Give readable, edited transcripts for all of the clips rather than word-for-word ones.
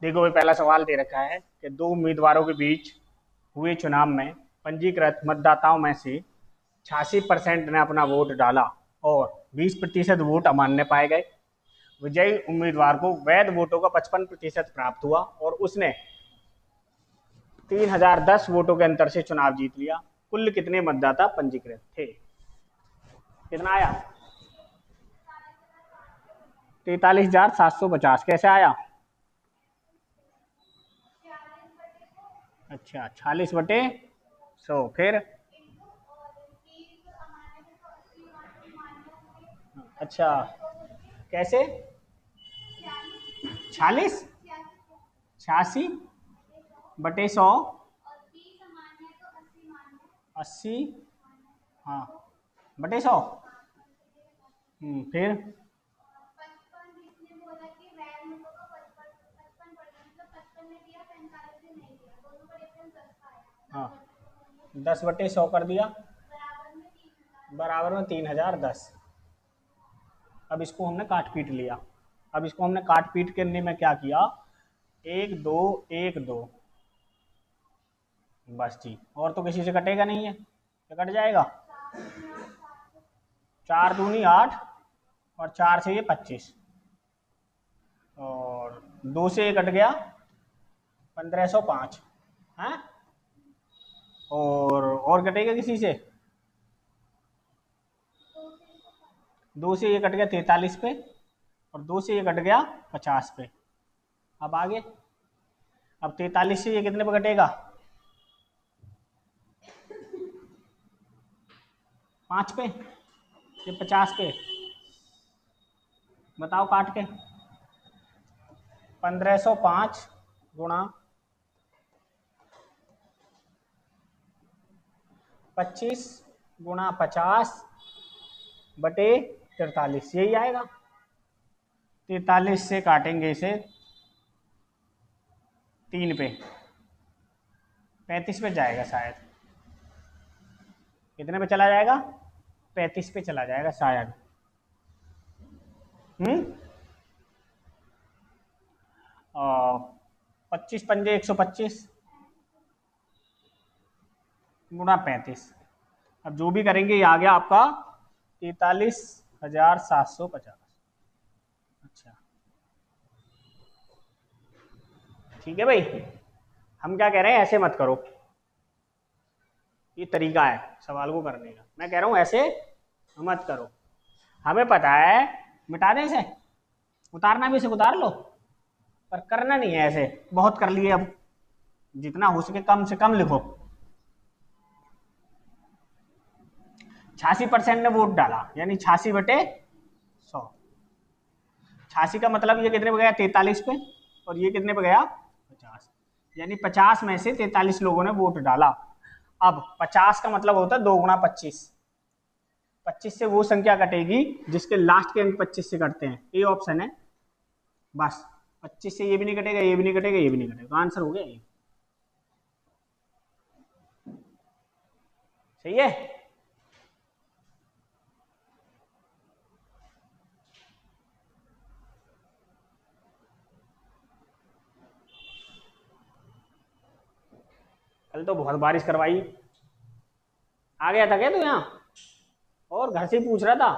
देखो भाई, पहला सवाल दे रखा है कि दो उम्मीदवारों के बीच हुए चुनाव में पंजीकृत मतदाताओं में से 86% ने अपना वोट डाला और 20% वोट अमान्य पाए गए। विजयी उम्मीदवार को वैध वोटों का 55% प्राप्त हुआ और उसने 3010 वोटों के अंतर से चुनाव जीत लिया। कुल कितने मतदाता पंजीकृत थे? कितना आया? 43,750। कैसे आया? अच्छा, 46/100। फिर अच्छा, कैसे? 46, 86/100, 80, हाँ, बटे 100। फिर 10/100 कर दिया, बराबर में 3010। अब इसको हमने काट पीट लिया। अब इसको हमने काट पीट करने में क्या किया? 1 2 1 2, बस ठीक। और तो किसी से कटेगा नहीं है, क्या कट जाएगा? 4 दूनी 8 और 4 से ये 25 और 2 से ये कट गया 1505 है। और कटेगा किसी से? 2 से ये कट गया 43 पे और 2 से ये कट गया 50 पे। अब आगे, अब 43 से ये कितने पे कटेगा? 5 पे, ये 50 पे। बताओ काट के। 1505 गुणा 25 गुणा 50/43, यही आएगा। 43 से काटेंगे इसे 3 पे, 35 पे जाएगा शायद। कितने पे चला जाएगा? 35 पे चला जाएगा शायद। 25 पंजे 125 गुणा 35। अब जो भी करेंगे ये आ गया आपका 43,750। अच्छा, ठीक है भाई। हम क्या कह रहे हैं, ऐसे मत करो, ये तरीका है सवाल को करने का। मैं कह रहा हूं ऐसे मत करो। हमें पता है, मिटा दें इसे, उतारना भी इसे उतार लो, पर करना नहीं है ऐसे। बहुत कर लिए, अब जितना हो सके कम से कम लिखो। 86% ने वोट डाला, यानी 86/100। 86 का मतलब ये कितने पे गया? 43 पे। और ये कितने पे गया? 50। यानी 50 में से 43 लोगों ने वोट डाला। अब 50 का मतलब होता है 2 गुणा 25। 25 से वो संख्या कटेगी जिसके लास्ट के अंक 25 से कटते हैं, ये ऑप्शन है। बस 25 से ये भी नहीं कटेगा, ये भी नहीं कटेगा, ये भी नहीं कटेगा, आंसर हो गया ये। सही है। कल तो बहुत बारिश करवाई। आ गया था क्या तू यहाँ? और घर से ही पूछ रहा था।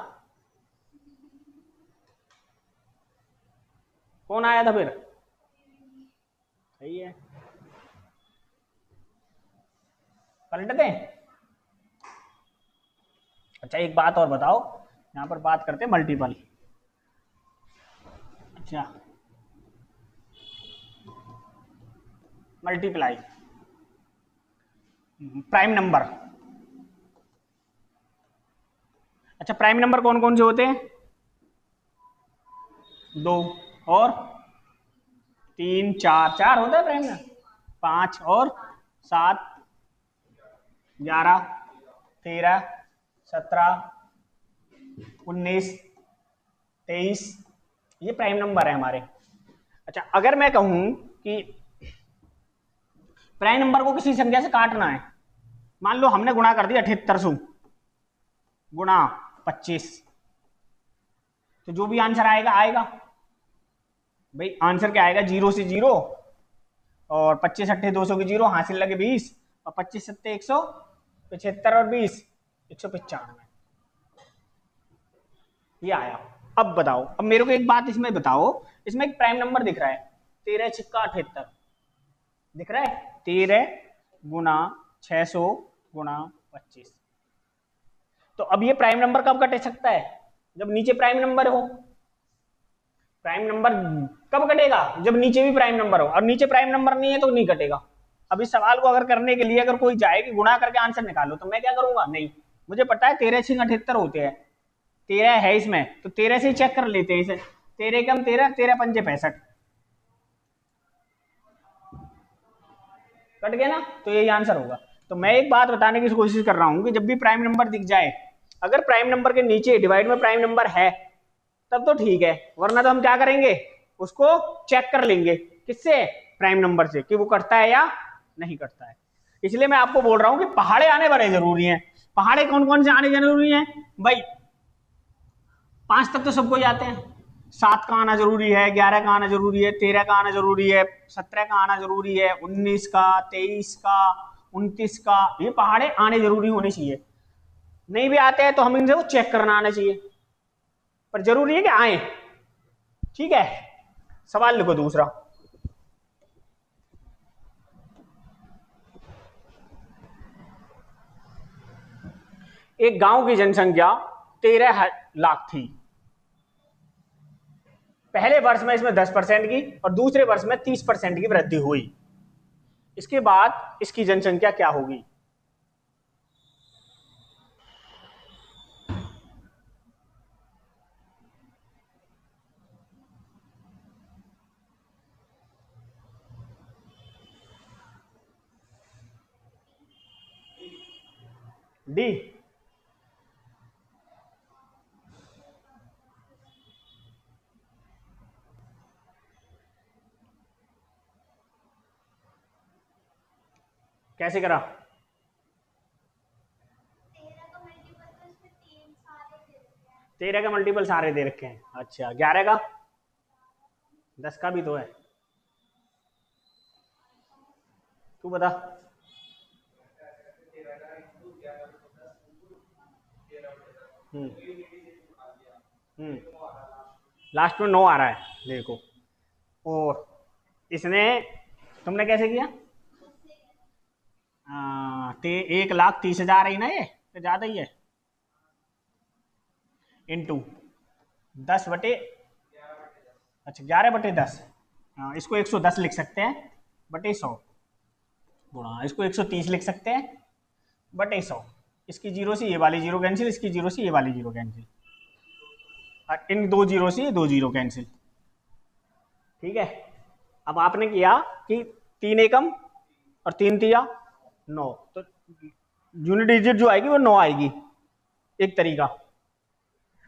कौन आया था फिर? सही है, पलट दें। अच्छा, एक बात और बताओ, यहाँ पर बात करते हैं मल्टीपल। अच्छा, मल्टीप्लाई, प्राइम नंबर। अच्छा, प्राइम नंबर कौन कौन से होते हैं? 2 और 3, 4, 4 होता है प्राइम नंबर। 5 और 7, 11, 13, 17, 19, 23, ये प्राइम नंबर है हमारे। अच्छा, अगर मैं कहूं कि प्राइम नंबर को किसी संख्या से काटना है, मान लो हमने गुणा कर दिया 7800 गुणा 25, तो जो भी आंसर आएगा आएगा। भाई आंसर क्या आएगा, 0 से 0 और 25 अट्ठे 200 की 0, हासिल लगे 20 और 25 सत्ते 175 और 20 195, ये आया। अब बताओ, अब मेरे को एक बात इसमें बताओ, इसमें एक प्राइम नंबर दिख रहा है 13 छिक्का 78 दिख रहा है, 13 गुना 600 गुना 25। तो अब ये प्राइम नंबर कब कट सकता है, जब नीचे प्राइम नंबर हो। प्राइम नंबर कब कटेगा, जब नीचे भी प्राइम नंबर हो, और नीचे प्राइम नंबर नहीं है तो नहीं कटेगा। अब इस सवाल को अगर करने के लिए अगर कोई जाए कि गुणा करके आंसर निकालो, तो मैं क्या करूंगा, नहीं, मुझे पता है 13 छिंग 78 होते हैं, 13 है इसमें तो 13 से ही चेक कर लेते हैं इसे, 13 कम 13, 13 पंजे 65, कट गया ना, तो यही आंसर होगा। तो मैं एक बात बताने की कोशिश कर रहा हूं कि जब भी प्राइम नंबर दिख जाए, अगर प्राइम नंबर के नीचे डिवाइड में प्राइम नंबर है तब तो ठीक है, वरना तो हम क्या करेंगे, उसको चेक कर लेंगे किससे, प्राइम नंबर से, कि वो कटता है या नहीं कटता है। इसलिए मैं आपको बोल रहा हूं कि पहाड़े आने बड़े जरूरी हैं। पहाड़े कौन कौन से आने जरूरी हैं भाई, 5 तक तो सबको ही आते हैं, 7 का आना जरूरी है, 11 का आना जरूरी है, 13 का आना जरूरी है, 17 का आना जरूरी है, 19 का, 23 का, 29 का, ये पहाड़े आने जरूरी होने चाहिए। नहीं भी आते हैं तो हम इनसे वो चेक करना आना चाहिए, पर जरूरी है कि आए। ठीक है, सवाल लिखो दूसरा। एक गांव की जनसंख्या 13 लाख थी, पहले वर्ष में इसमें 10% की और दूसरे वर्ष में 30% की वृद्धि हुई, इसके बाद इसकी जनसंख्या क्या होगी। डी, कैसे करा, 13 का मल्टीपल सारे दे रखे हैं, अच्छा 11 का, 10 का भी तो है, तू बता। लास्ट में 9 आ रहा है देखो, और इसने, तुमने कैसे किया, 1,30,000 ही ना, ये तो ज्यादा ही है, इंटू 10/, अच्छा 11/10, इसको 110 लिख सकते हैं बटे 100, गुणा इसको 130 लिख सकते हैं बटे 100, इसकी जीरो से ये वाली जीरो कैंसिल, इसकी जीरो से ये वाली जीरो कैंसिल, इन 2 जीरो से ये 2 जीरो कैंसिल। ठीक है, अब आपने किया कि 3 एकम और 3 तिया 9, तो यूनिट डिजिट जो आएगी वो 9 आएगी, एक तरीका।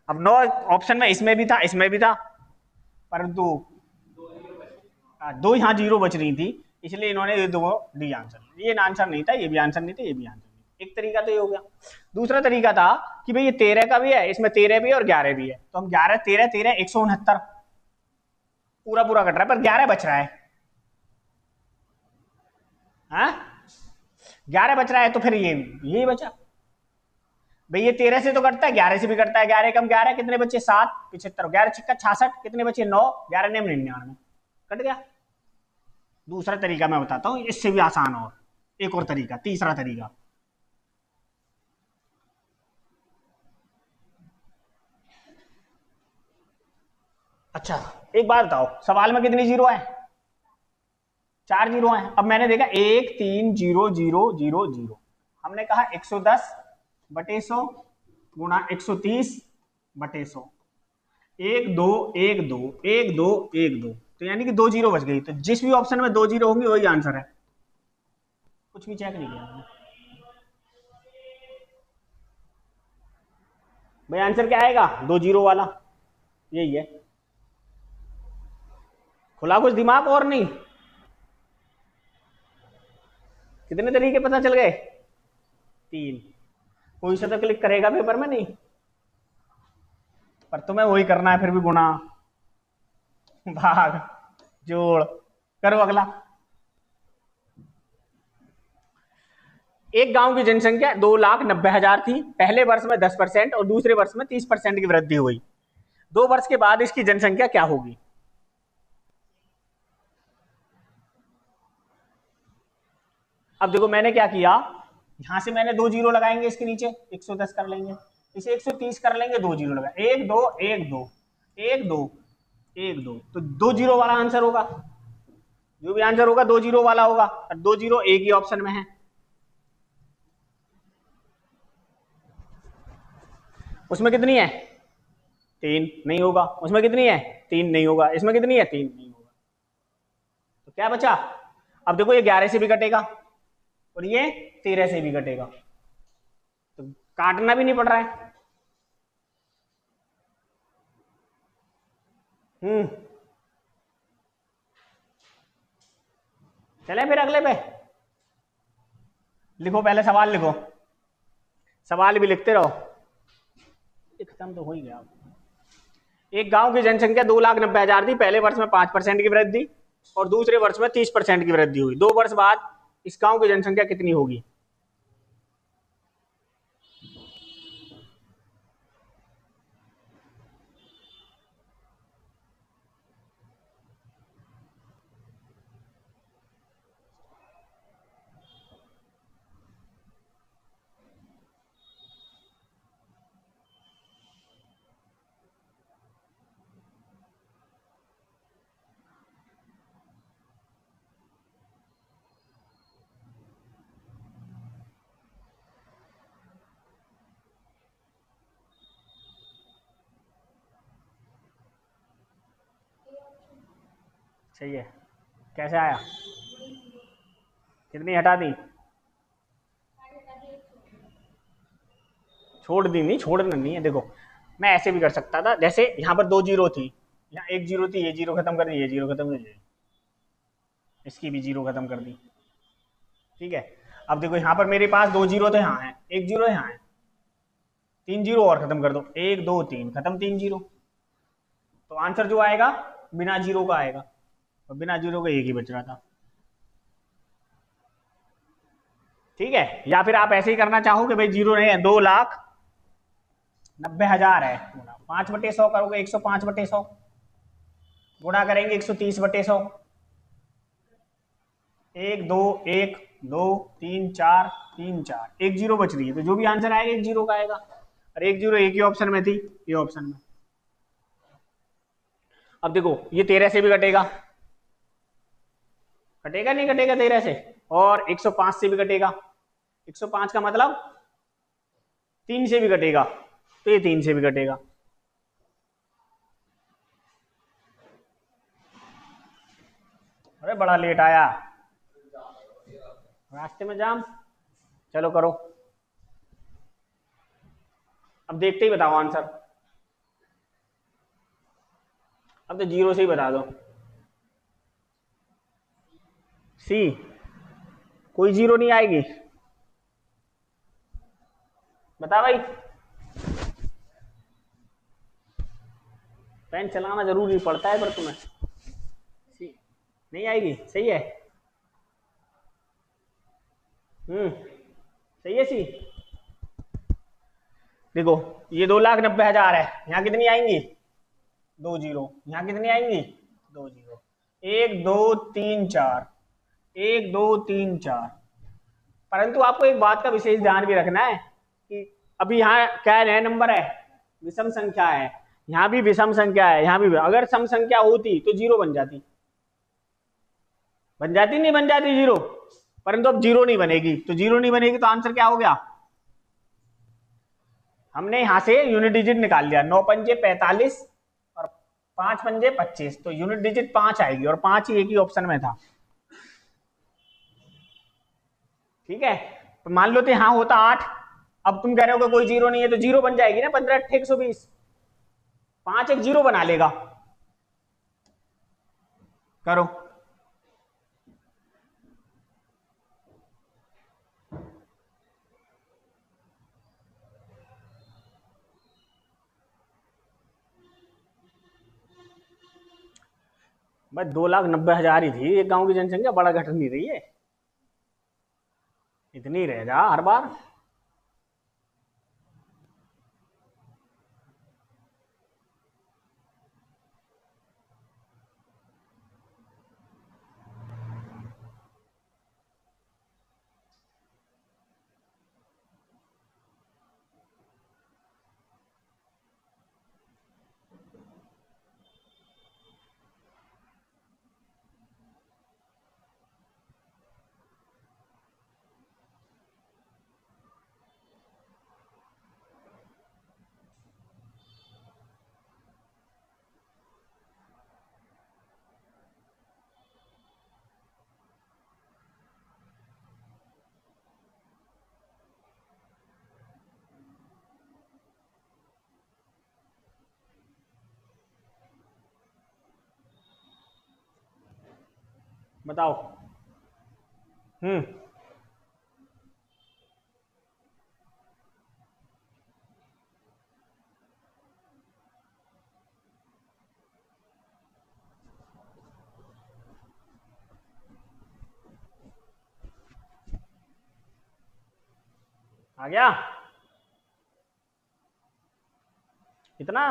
अब 9 ऑप्शन में इसमें भी था, इसमें भी था, परंतु 2 यहाँ जीरो बच रही थी, इसलिए इन्होंने ये 2 डी आंसर, ये आंसर नहीं था, ये भी आंसर नहीं था, ये भी आंसर नहीं। एक तरीका तो ये हो गया। दूसरा तरीका था कि भाई ये 13 का भी है, इसमें 13 भी है और 11 भी है, तो हम 11 13 13 169 पूरा पूरा कट रहा है, पर 11 बच रहा है, हाँ 11 बच रहा है, तो फिर ये बचा भाई, ये 13 से तो कटता है, 11 से भी कटता है, 11 कम 11 कितने बचे 7, 75, 11 छिक्का 66, कितने बचे 9, 11 ने 99, कट गया। दूसरा तरीका मैं बताता हूँ, इससे भी आसान, और एक और तरीका, तीसरा तरीका। अच्छा एक बात बताओ, सवाल में कितनी जीरो है, 4 जीरो है। अब मैंने देखा 1 3 0 0 0 0, हमने कहा 110/100 गुणा 130/100, 1 2 1 2 1 2 1 2, तो यानी कि 2 जीरो बच गई, तो जिस भी ऑप्शन में 2 जीरो होंगे वही आंसर है, कुछ भी चेक नहीं किया मैंने। भाई आंसर क्या आएगा, 2 जीरो वाला, यही है। खुला कुछ दिमाग और नहीं, कितने तरीके पता चल गए, 3, कोई सा तो क्लिक करेगा पेपर में नहीं, पर तुम्हें वही करना है, फिर भी गुणा भाग जोड़ करो अगला। एक गांव की जनसंख्या 2,90,000 थी, पहले वर्ष में 10% और दूसरे वर्ष में 30% की वृद्धि हुई। 2 वर्ष के बाद इसकी जनसंख्या क्या होगी? अब देखो मैंने क्या किया, यहां से मैंने 2 जीरो लगाएंगे इसके नीचे, 110 कर लेंगे, इसे 130 कर लेंगे, 2 जीरो लगा, 1 2 1 2 1 2 1 2, तो 2 जीरो वाला आंसर होगा। जो भी आंसर होगा 2 जीरो वाला होगा, और 2 जीरो एक ही ऑप्शन में है। उसमें कितनी है? 3 नहीं होगा। उसमें कितनी है? 3 नहीं होगा। इसमें कितनी है? 3 नहीं होगा। तो क्या बचा? अब देखो ये 11 से भी कटेगा और ये 13 से भी कटेगा, तो काटना भी नहीं पड़ रहा है। चले फिर अगले पे। लिखो पहले सवाल लिखो, सवाल भी लिखते रहो। खत्म तो हो ही गया। एक गांव की जनसंख्या 2,90,000 थी, पहले वर्ष में 5% की वृद्धि और दूसरे वर्ष में 30% की वृद्धि हुई। 2 वर्ष बाद इस गांव की जनसंख्या कितनी होगी? सही है। कैसे आया? कितनी हटा दी? छोड़ दी नहीं, छोड़ना नहीं है। देखो मैं ऐसे भी कर सकता था, जैसे यहाँ पर 2 जीरो थी, यहाँ 1 जीरो थी, ये जीरो खत्म कर दी, ये जीरो खत्म कर दी, इसकी भी जीरो खत्म कर दी। ठीक है। अब देखो यहाँ पर मेरे पास 2 जीरो तो यहाँ है, 1 जीरो यहाँ है, 3 जीरो और खत्म कर दो, 1 2 3 खत्म, 3 जीरो। तो आंसर जो आएगा बिना जीरो का आएगा, और बिना जीरो का एक ही बच रहा था। ठीक है। या फिर आप ऐसे ही करना चाहो कि भाई जीरो नहीं है, 2,90,000 है, 5/100 करोगे 105/100, गुणा करेंगे 130/100, 1 2 1 2 3 4 3 4, 1 जीरो बच रही है, तो जो भी आंसर आएगा 1 जीरो का आएगा, और 1 जीरो एक ही ऑप्शन में थी, ये ऑप्शन में। अब देखो ये 13 से भी कटेगा, कटेगा नहीं कटेगा 13 से, और 105 से भी कटेगा। 105 का मतलब 3 से भी कटेगा, तो ये 3 से भी कटेगा। अरे बड़ा लेट आया, रास्ते में जाम। चलो करो, अब देखते ही बताओ आंसर। अब तो जीरो से ही बता दो। सी, कोई जीरो नहीं आएगी। बता भाई, पेन चलाना जरूरी पड़ता है पर तुम्हें। सी नहीं आएगी, सही है। सही है सी। देखो ये 2,90,000 है, यहाँ कितनी आएंगी? 2 जीरो। यहाँ कितनी आएंगी? 2 जीरो। 1 2 3 4, 1 2 3 4। परंतु आपको एक बात का विशेष ध्यान भी रखना है कि अभी यहाँ क्या नया नंबर है, विषम संख्या है, यहाँ भी विषम संख्या है, यहाँ भी। अगर सम संख्या होती तो जीरो बन जाती, बन जाती नहीं बन जाती जीरो, परंतु अब जीरो नहीं बनेगी, तो जीरो नहीं बनेगी तो आंसर क्या हो गया? हमने यहां से यूनिट डिजिट निकाल लिया, 9 पंजे 45 और 5 पंजे 25, तो यूनिट डिजिट 5 आएगी, और 5 ही एक ही ऑप्शन में था। ठीक है। तो मान लो तो यहां होता 8, अब तुम कह रहे हो कि कोई जीरो नहीं है, तो जीरो बन जाएगी ना, 15 8 120, 5 एक जीरो बना लेगा। करो। बस 2,90,000 ही थी एक गांव की जनसंख्या, बड़ा घट नहीं रही है, इतनी रह जा हर बार। बताओ। हम्म। आ गया इतना।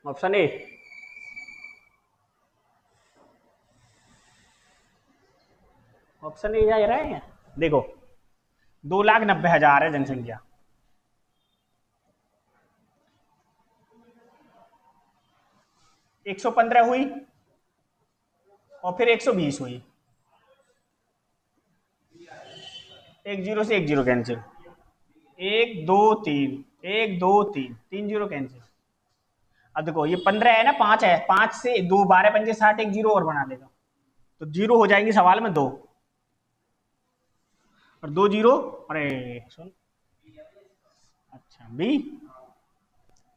Option A. ऑप्शन ए जा रहा है। देखो 2,90,000 है जनसंख्या, 115 हुई और फिर 120 हुई, एक जीरो से एक जीरो कैंसिल, एक दो तीन, एक दो तीन, तीन जीरो कैंसिल। अब देखो ये 15 है ना, 5 है, 5 से दो, 12 पंजे 60, एक जीरो और बना लेगा तो जीरो हो जाएंगे सवाल में दो, और दो जीरो। अरे सुन, अच्छा बी,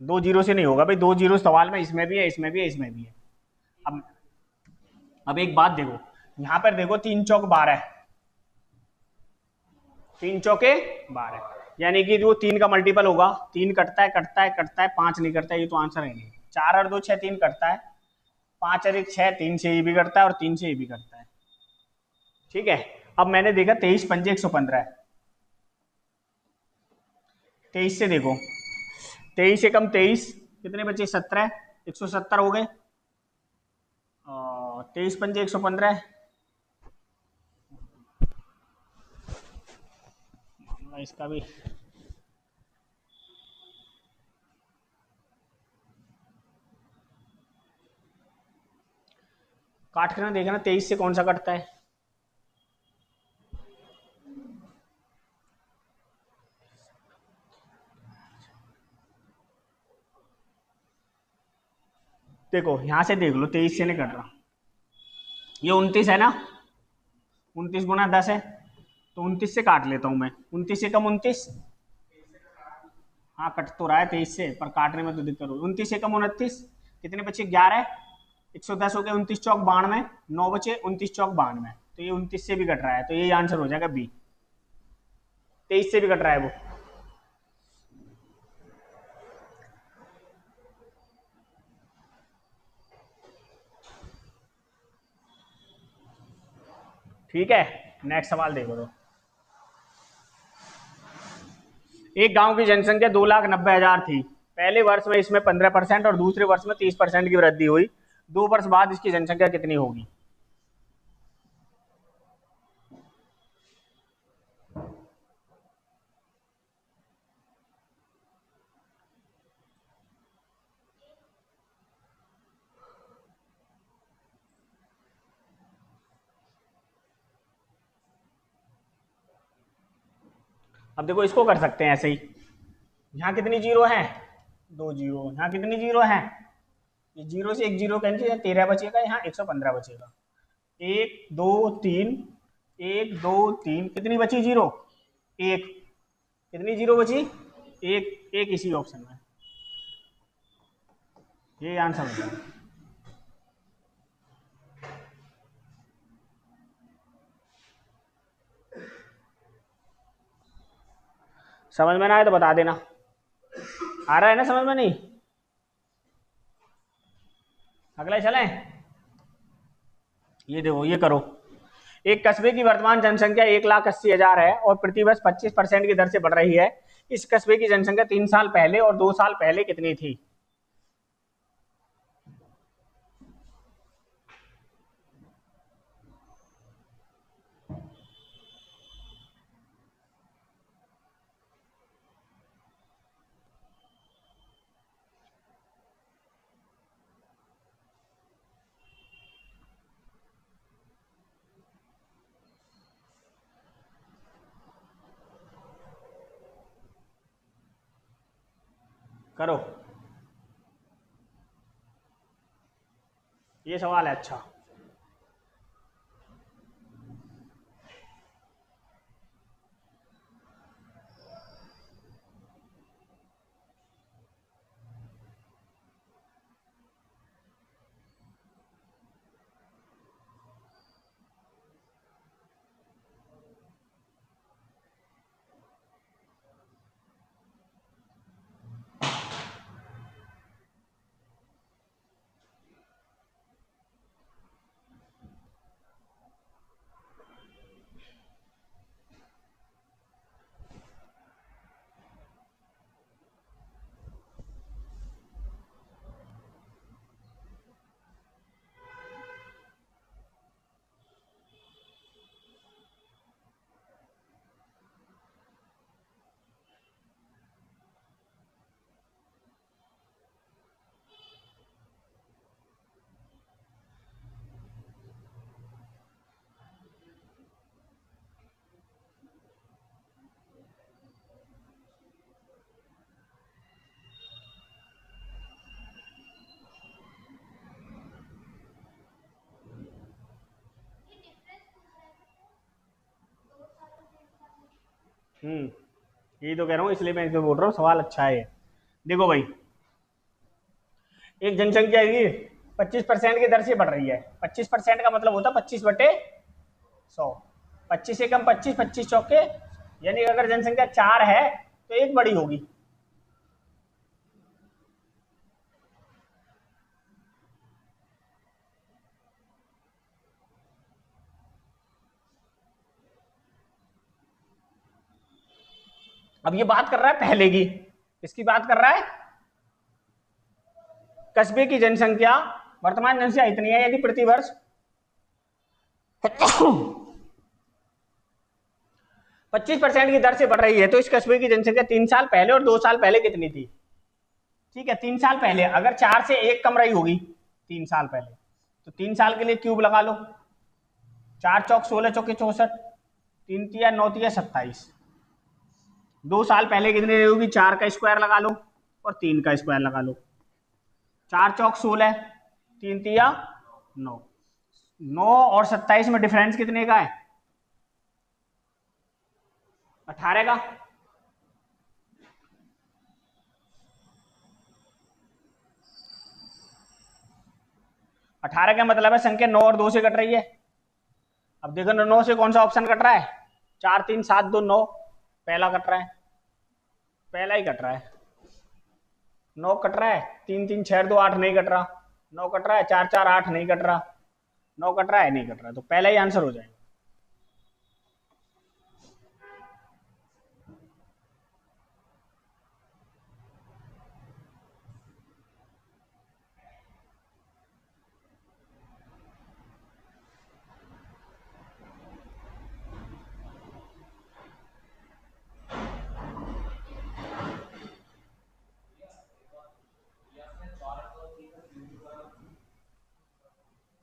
दो जीरो से नहीं होगा भाई, दो जीरो सवाल में इसमें भी है, इसमें भी है, इसमें भी है। अब अब एक बात देखो, यहां पर देखो 3 चौक 12, 3 चौके 12, यानी कि जो 3 का मल्टीपल होगा, 3 कटता है कटता है कटता है, 5 नहीं करता है, ये तो आंसर है नहीं। 4 और 2 6, 3 कटता है, 5 और 1 6, 3 से ये भी करता है और 3 से ये भी करता है। ठीक है, अब मैंने देखा 23 पंजे 115 है, 23 से देखो, 23 से कम 23, कितने बचे 17, 170 हो गए, 23 पंजे 115, इसका भी काट कर ना देखना 23 से कौन सा कटता है। देखो यहां से देख लो, 23 से नहीं कट रहा, ये 29 है ना, 29 × 10 है, तो 29 से काट लेता हूं मैं, 29 से कम 29, हाँ कट तो रहा है 23 से, पर काटने में तो दिक्कत होगी। 29 से कम 29, कितने बचे 11, 110 हो गए, 29 चौक 92, 9 बचे, 29 चौक 92, तो ये 29 से भी कट रहा है, तो यही आंसर हो जाएगा बी, 23 से भी कट रहा है वो। ठीक है, नेक्स्ट सवाल देखो तो, एक गांव की जनसंख्या 2,90,000 थी, पहले वर्ष में इसमें 15% और दूसरे वर्ष में 30% की वृद्धि हुई, 2 वर्ष बाद इसकी जनसंख्या कितनी होगी। अब देखो इसको कर सकते हैं ऐसे ही, यहाँ कितनी जीरो है? 2 जीरो। यहाँ कितनी जीरो है? ये जीरो से एक जीरो कैंसिल, 13 बचेगा, यहाँ 115 बचेगा। 1 2 3, 1 2 3, कितनी बची जीरो? एक। कितनी जीरो बची? एक। एक इसी ऑप्शन में, ये आंसर हो जाएगा। समझ में ना आए तो बता देना। आ रहा है ना समझ में? नहीं? अगला चलें। ये देखो, ये करो। एक कस्बे की वर्तमान जनसंख्या 1,80,000 है और प्रतिवर्ष 25% की दर से बढ़ रही है। इस कस्बे की जनसंख्या 3 साल पहले और 2 साल पहले कितनी थी? करो, ये सवाल है। अच्छा, यही तो कह रहा हूँ, इसलिए मैं इसको बोल रहा हूँ, सवाल अच्छा है। देखो भाई, एक जनसंख्या की 25% की दर से बढ़ रही है। 25% का मतलब होता है 25/100। 25 से कम 25, 25 चौके, यानी अगर जनसंख्या 4 है तो एक बड़ी होगी। अब ये बात कर रहा है पहले की, किसकी बात कर रहा है? कस्बे की जनसंख्या, वर्तमान जनसंख्या इतनी है, यदि प्रतिवर्ष 25% की दर से बढ़ रही है तो इस कस्बे की जनसंख्या 3 साल पहले और 2 साल पहले कितनी थी? ठीक है, 3 साल पहले, अगर 4 से 1 कम रही होगी 3 साल पहले, तो 3 साल के लिए क्यूब लगा लो। 4 चौक 16, चौके 64, 3 तिया 9 तिया 27। 2 साल पहले कितनी रही होगी? 4 का स्क्वायर लगा लो और 3 का स्क्वायर लगा लो। 4 चौक 16, 3 तिया 9। 9 और 27 में डिफरेंस कितने का है? 18 का। अठारह का मतलब है संख्या 9 और 2 से कट रही है। अब देखो 9 से कौन सा ऑप्शन कट रहा है? 4 3 7 2 9, पहला कट रहा है, पहला ही कट रहा है। 9 कट रहा है, 3 3 6 2 8 नहीं कट रहा। 9 कट रहा है, 4 4 8 नहीं कट रहा। 9 कट रहा है, नहीं कट रहा, तो पहला ही आंसर हो जाएगा।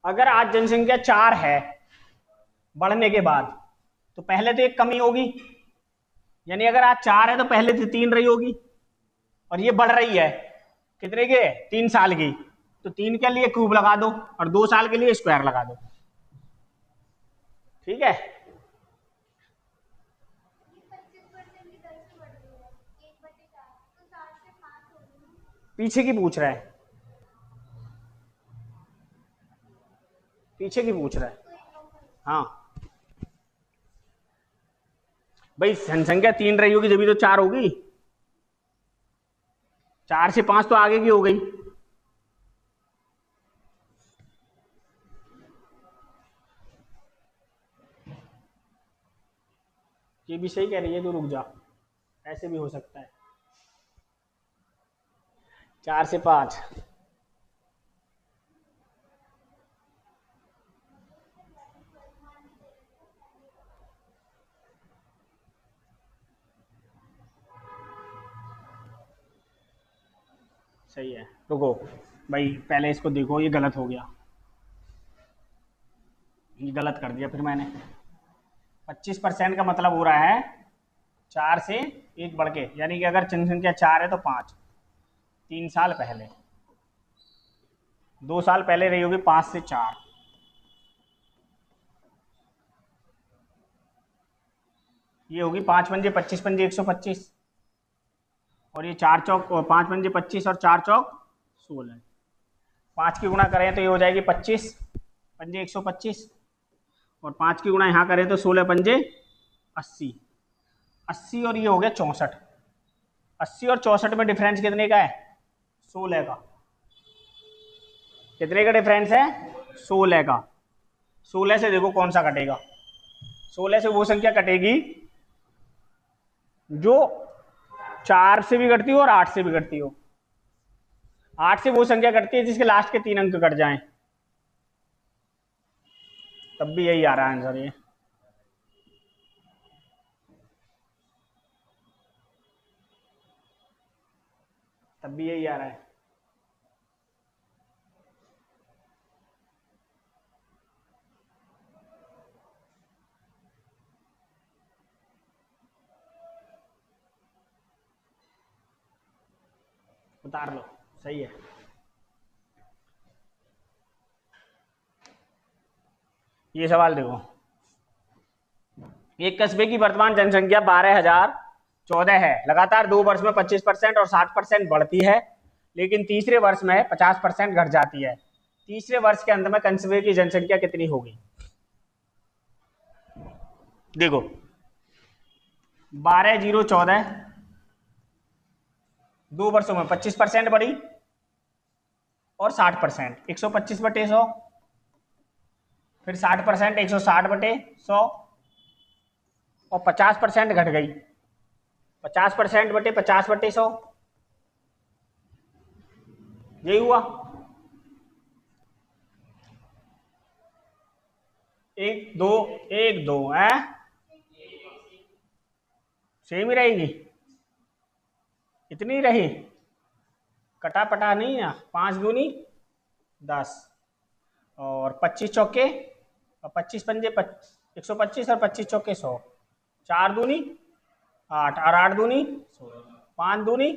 अगर आज जनसंख्या 4 है बढ़ने के बाद, तो पहले तो एक कमी होगी, यानी अगर आज 4 है तो पहले तो 3 रही होगी। और ये बढ़ रही है कितने के, 3 साल की, तो 3 के लिए क्यूब लगा दो और 2 साल के लिए स्क्वायर लगा दो। ठीक है, पीछे की पूछ रहा है, पीछे की पूछ रहा है। हाँ भाई, जनसंख्या 3 रही होगी जब तो 4 होगी, 4 से 5 तो आगे की हो गई। ये भी सही कह रही है, तो रुक जा, ऐसे भी हो सकता है, 4 से 5। सही है, रुको भाई, पहले इसको देखो, ये गलत हो गया, ये गलत कर दिया फिर मैंने। 25% का मतलब हो रहा है 4 से 1 बढ़ के, यानी कि अगर जनसंख्या 4 है तो 5, 3 साल पहले, 2 साल पहले रही होगी 5 से 4, ये होगी 5 पंजे 25 पंजे 125, और ये 4 चौक 5 पंजे 25 और 4 चौक 16, 5 की गुणा करें तो ये हो जाएगी 25 पंजे 125, और 5 की गुणा यहाँ करें तो 16 पंजे 80, 80 और ये हो गया 64, 80 और 64 में डिफरेंस कितने का है, 16 का। कितने का डिफरेंस है, 16 का। 16 से देखो कौन सा कटेगा, 16 से वो संख्या कटेगी जो 4 से भी कटती हो और 8 से भी कटती हो। 8 से वो संख्या कटती है जिसके लास्ट के 3 अंक कट जाएं, तब भी यही आ रहा है आंसर ये। तब भी यही आ रहा है। उतार लो, सही है। ये सवाल देखो, एक कस्बे की वर्तमान जनसंख्या 12,014 है, लगातार 2 वर्ष में 25% और 60% बढ़ती है, लेकिन तीसरे वर्ष में 50% घट जाती है। तीसरे वर्ष के अंत में कस्बे की जनसंख्या कितनी होगी? देखो 12,014, 2 वर्षों में 25% बढ़ी और 60%, 125/100, फिर 60%, 160/100, और 50% घट गई, 50% बटे 50/100, यही हुआ। 1 2 1 2 है, सेम ही रहेगी, इतनी रही, कटा पटा नहीं है। 5 दूनी 10 और 25 चौके और 25 पंजे 125 और 25 चौके 100, 4 दूनी 8 और 8 दूनी 5 दूनी,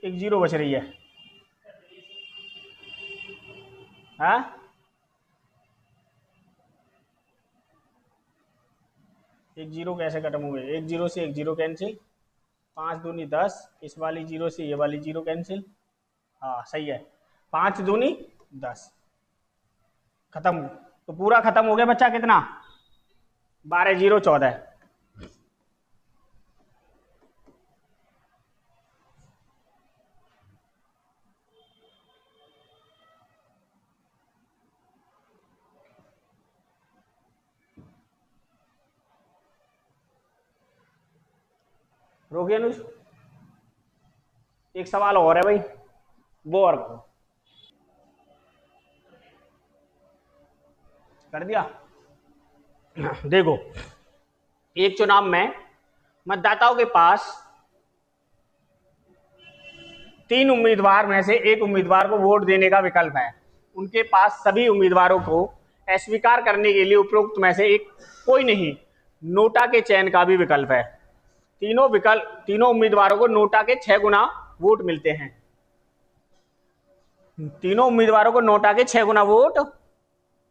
एक 0 बच रही है। हाँ, एक 0 कैसे खत्म हो गए? एक 0 से एक 0 कैंसिल, 5 दूनी 10, इस वाली 0 से ये वाली 0 कैंसिल। हाँ सही है, 5 दूनी 10, खत्म। तो पूरा खत्म हो गया बच्चा कितना? 12,014। रोकिए अनुज, एक सवाल और है भाई, वो और करो। कर दिया? देखो, एक चुनाव में मतदाताओं के पास 3 उम्मीदवार में से एक उम्मीदवार को वोट देने का विकल्प है। उनके पास सभी उम्मीदवारों को अस्वीकार करने के लिए उपरोक्त में से एक कोई नहीं, नोटा के चयन का भी विकल्प है। तीनों उम्मीदवारों को नोटा के 6 गुना वोट मिलते हैं। तीनों उम्मीदवारों को नोटा के 6 गुना वोट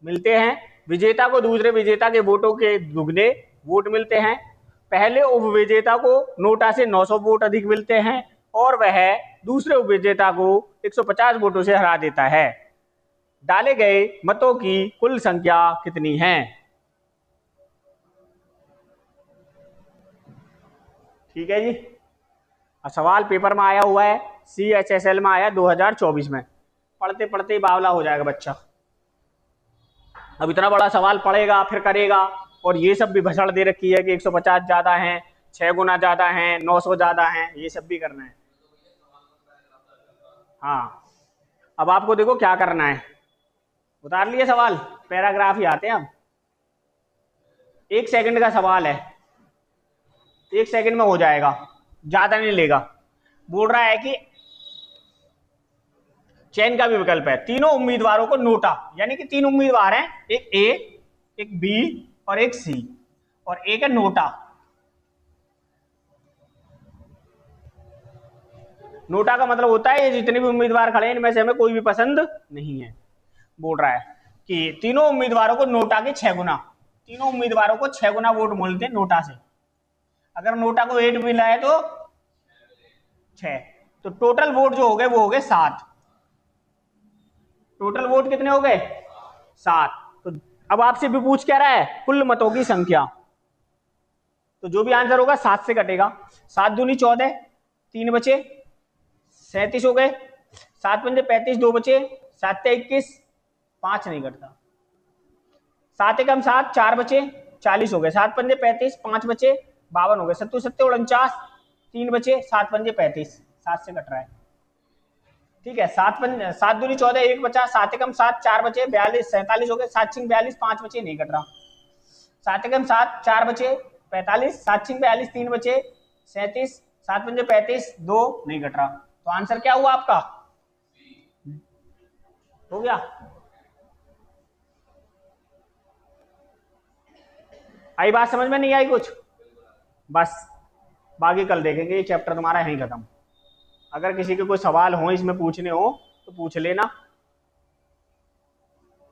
मिलते हैं। विजेता को दूसरे विजेता के वोटों के दुगने वोट मिलते हैं। पहले उपविजेता को नोटा से 900 वोट अधिक मिलते हैं और वह दूसरे उपविजेता को 150 वोटों से हरा देता है। डाले गए मतों की कुल संख्या कितनी है? ठीक है जी। सवाल पेपर में आया हुआ है, CHSL में आया 2024 में। पढ़ते पढ़ते ही बावला हो जाएगा बच्चा। अब इतना बड़ा सवाल पढ़ेगा फिर करेगा, और ये सब भी भसड़ दे रखी है कि 150 ज्यादा है, 6 गुना ज्यादा है, 900 ज्यादा है, ये सब भी करना है। हाँ, अब आपको देखो क्या करना है। उतार लिए सवाल, पैराग्राफ ही आते हैं अब। 1 सेकंड का सवाल है, 1 सेकंड में हो जाएगा, ज्यादा नहीं लेगा। बोल रहा है कि चयन का भी विकल्प है। तीनों उम्मीदवारों को नोटा, यानी कि 3 उम्मीदवार हैं, एक ए, एक बी और एक सी, और एक है नोटा। नोटा का मतलब होता है ये जितने भी उम्मीदवार खड़े हैं इनमें से हमें कोई भी पसंद नहीं है। बोल रहा है कि तीनों उम्मीदवारों को नोटा के 6 गुना, तीनों उम्मीदवारों को 6 गुना वोट मिलते हैं नोटा से। अगर नोटा को 8 मिला है तो 6, तो टोटल वोट जो हो गए वो हो गए 7। टोटल वोट कितने हो गए? 7। तो अब आपसे भी पूछ क्या रहा है? कुल मतों की संख्या। तो जो भी आंसर होगा 7 से कटेगा। 7 दूनी 14, 3 बचे, 37 हो गए। 7 पंजे 35, 2 बचे, 7 21, 5 नहीं कटता। 7 एकम 7, 4 बचे, 40 हो गए। 7 पंजे 35, 5 बचे, 52 हो गए। 7 7 49, 3 बचे, 7 पंजे 35, 7 से कट रहा है। ठीक है, 7 दूनी 14, 1 बचा, 7 एकम 7, 4 बचे, 42, 47 हो गए। 7 छिंग 42, 5 बचे, नहीं कट रहा। 7 एकम 7, 4 बचे, 45, 7 छिंग 42, 3 बचे, 37, 7 पंजे 35, 2 नहीं कट रहा। तो आंसर क्या हुआ आपका? हो गया। आई बात समझ में? नहीं आई कुछ? बस बाकी कल देखेंगे। ये चैप्टर तुम्हारा यहीं खत्म। अगर किसी के कोई सवाल हो इसमें पूछने हो तो पूछ लेना।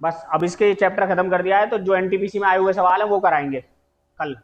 बस अब इसके चैप्टर खत्म कर दिया है, तो जो NTPC में आए हुए सवाल है वो कराएंगे कल।